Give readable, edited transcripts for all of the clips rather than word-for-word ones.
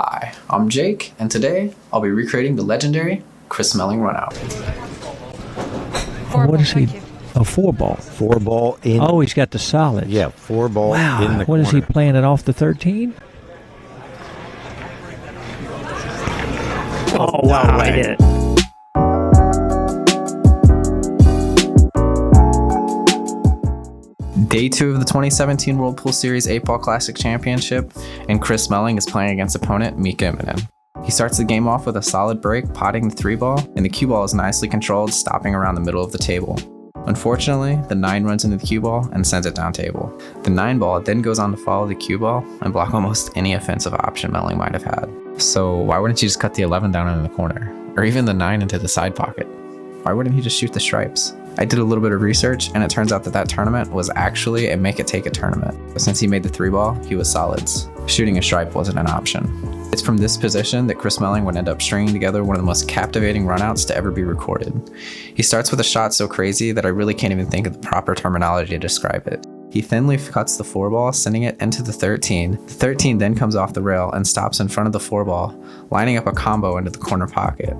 Hi, I'm Jake, and today I'll be recreating the legendary Chris Melling Runout. What is he? A 4-ball. 4-ball in. Oh, he's got the solids. Yeah, 4-ball wow. in the What corner. is he playing it off the 13? Oh, wow, I did it. Day 2 of the 2017 World Pool Series 8-Ball Classic Championship, and Chris Melling is playing against opponent Mika Immonen. He starts the game off with a solid break, potting the 3-ball, and the cue ball is nicely controlled, stopping around the middle of the table. Unfortunately, the 9 runs into the cue ball and sends it down table. The 9-ball then goes on to follow the cue ball and block almost any offensive option Melling might have had. So why wouldn't you just cut the 11 down in the corner? Or even the 9 into the side pocket? Why wouldn't he just shoot the stripes? I did a little bit of research, and it turns out that tournament was actually a make-it-take-it tournament. But since he made the 3-ball, he was solids. Shooting a stripe wasn't an option. It's from this position that Chris Melling would end up stringing together one of the most captivating runouts to ever be recorded. He starts with a shot so crazy that I really can't even think of the proper terminology to describe it. He thinly cuts the 4-ball, sending it into the 13. The 13 then comes off the rail and stops in front of the 4-ball, lining up a combo into the corner pocket.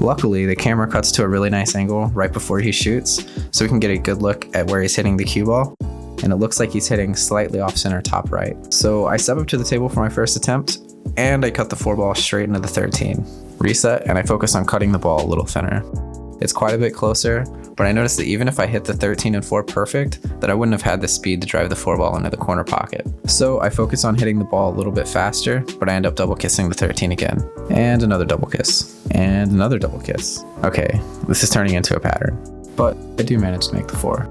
Luckily, the camera cuts to a really nice angle right before he shoots, so we can get a good look at where he's hitting the cue ball, and it looks like he's hitting slightly off center top right. So I step up to the table for my first attempt, and I cut the 4-ball straight into the 13. Reset, and I focus on cutting the ball a little thinner. It's quite a bit closer, but I noticed that even if I hit the 13 and 4 perfect, that I wouldn't have had the speed to drive the 4-ball into the corner pocket. So I focus on hitting the ball a little bit faster, but I end up double kissing the 13 again. And another double kiss. And another double kiss. Okay, this is turning into a pattern. But I do manage to make the 4.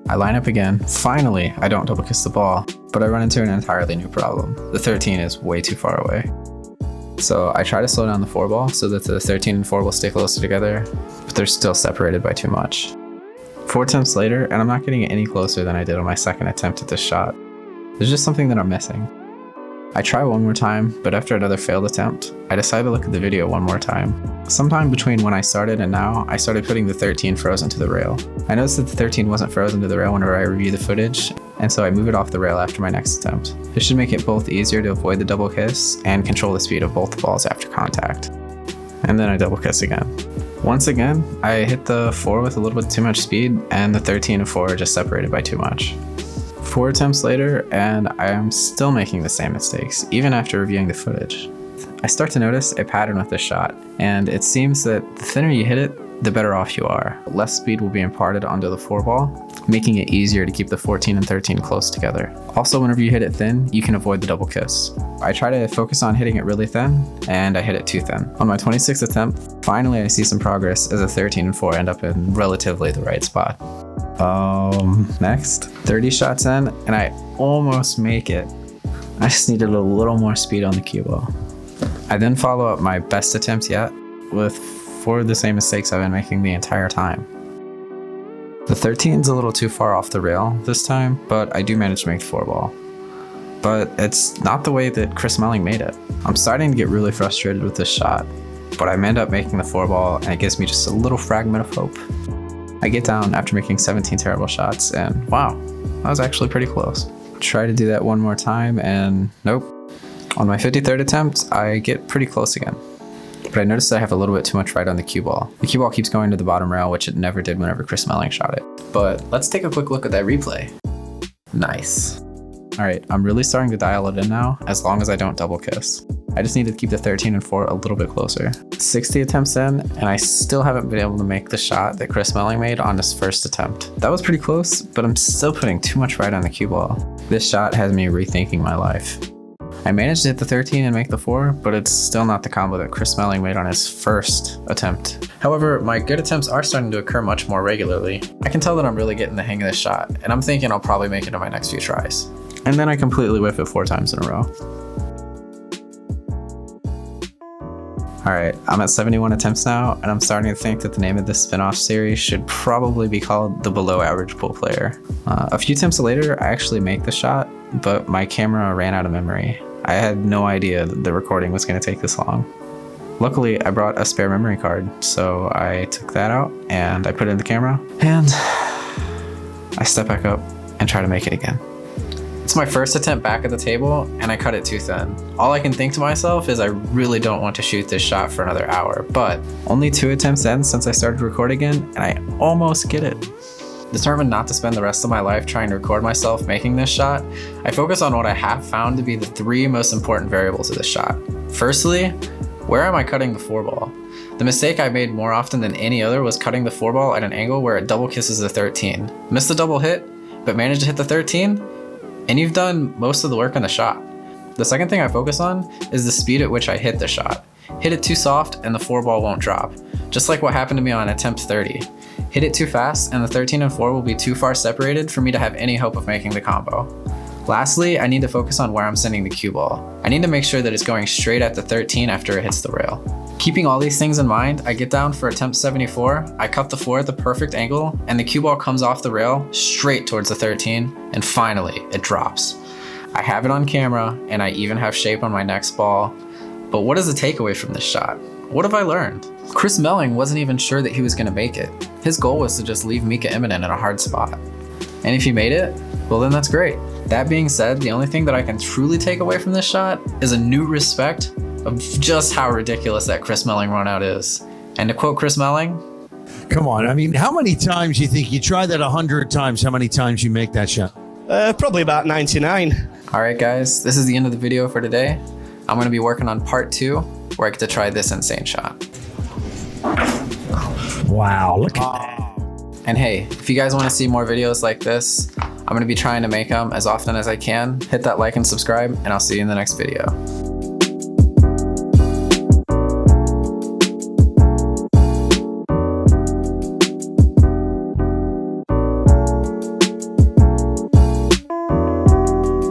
I line up again. Finally, I don't double kiss the ball, but I run into an entirely new problem. The 13 is way too far away. So I try to slow down the 4-ball so that the 13 and 4 will stay closer together, but they're still separated by too much. 4 attempts later, and I'm not getting any closer than I did on my second attempt at this shot. There's just something that I'm missing. I try one more time, but after another failed attempt, I decide to look at the video one more time. Sometime between when I started and now, I started putting the 13 frozen to the rail. I noticed that the 13 wasn't frozen to the rail whenever I review the footage, and so I move it off the rail after my next attempt. This should make it both easier to avoid the double kiss and control the speed of both the balls after contact. And then I double kiss again. Once again, I hit the 4 with a little bit too much speed, and the 13 and 4 are just separated by too much. 4 attempts later, and I am still making the same mistakes, even after reviewing the footage. I start to notice a pattern with this shot, and it seems that the thinner you hit it, the better off you are. Less speed will be imparted onto the 4-ball, making it easier to keep the 14 and 13 close together. Also, whenever you hit it thin, you can avoid the double kiss. I try to focus on hitting it really thin, and I hit it too thin. On my 26th attempt, finally I see some progress as the 13 and 4 end up in relatively the right spot. Next, 30 shots in, and I almost make it. I just needed a little more speed on the cue ball. I then follow up my best attempt yet with 4 of the same mistakes I've been making the entire time. The 13's a little too far off the rail this time, but I do manage to make the 4-ball. But it's not the way that Chris Melling made it. I'm starting to get really frustrated with this shot, but I end up making the 4-ball, and it gives me just a little fragment of hope. I get down after making 17 terrible shots, and wow, that was actually pretty close. Try to do that one more time, and nope. On my 53rd attempt, I get pretty close again. But I noticed that I have a little bit too much right on the cue ball. The cue ball keeps going to the bottom rail, which it never did whenever Chris Melling shot it. But let's take a quick look at that replay. Nice. Alright, I'm really starting to dial it in now, as long as I don't double kiss. I just need to keep the 13 and 4 a little bit closer. 60 attempts in, and I still haven't been able to make the shot that Chris Melling made on his first attempt. That was pretty close, but I'm still putting too much right on the cue ball. This shot has me rethinking my life. I managed to hit the 13 and make the 4, but it's still not the combo that Chris Melling made on his first attempt. However, my good attempts are starting to occur much more regularly. I can tell that I'm really getting the hang of this shot, and I'm thinking I'll probably make it on my next few tries. And then I completely whiff it 4 times in a row. Alright, I'm at 71 attempts now, and I'm starting to think that the name of this spin-off series should probably be called The Below Average Pool Player. A few attempts later, I actually make the shot, but my camera ran out of memory. I had no idea that the recording was going to take this long. Luckily, I brought a spare memory card, so I took that out and I put it in the camera, and I step back up and try to make it again. It's my first attempt back at the table, and I cut it too thin. All I can think to myself is I really don't want to shoot this shot for another hour, but only 2 attempts in since I started recording again, and I almost get it. Determined not to spend the rest of my life trying to record myself making this shot, I focus on what I have found to be the 3 most important variables of this shot. Firstly, where am I cutting the 4-ball? The mistake I made more often than any other was cutting the 4-ball at an angle where it double kisses the 13. Missed the double hit, but managed to hit the 13, and you've done most of the work on the shot. The second thing I focus on is the speed at which I hit the shot. Hit it too soft and the 4-ball won't drop, just like what happened to me on attempt 30. Hit it too fast and the 13 and 4 will be too far separated for me to have any hope of making the combo. Lastly, I need to focus on where I'm sending the cue ball. I need to make sure that it's going straight at the 13 after it hits the rail. Keeping all these things in mind, I get down for attempt 74, I cut the 4 at the perfect angle, and the cue ball comes off the rail straight towards the 13, and finally, it drops. I have it on camera, and I even have shape on my next ball, but what is the takeaway from this shot? What have I learned? Chris Melling wasn't even sure that he was gonna make it. His goal was to just leave Mika Immonen in a hard spot. And if he made it, well then that's great. That being said, the only thing that I can truly take away from this shot is a new respect of just how ridiculous that Chris Melling runout is. And to quote Chris Melling, come on, I mean, how many times you think you try that 100 times, how many times you make that shot? Probably about 99. All right guys, this is the end of the video for today. I'm gonna be working on part 2, where I get to try this insane shot. Wow, look at that. And hey, if you guys wanna see more videos like this, I'm gonna be trying to make them as often as I can. Hit that like and subscribe, and I'll see you in the next video.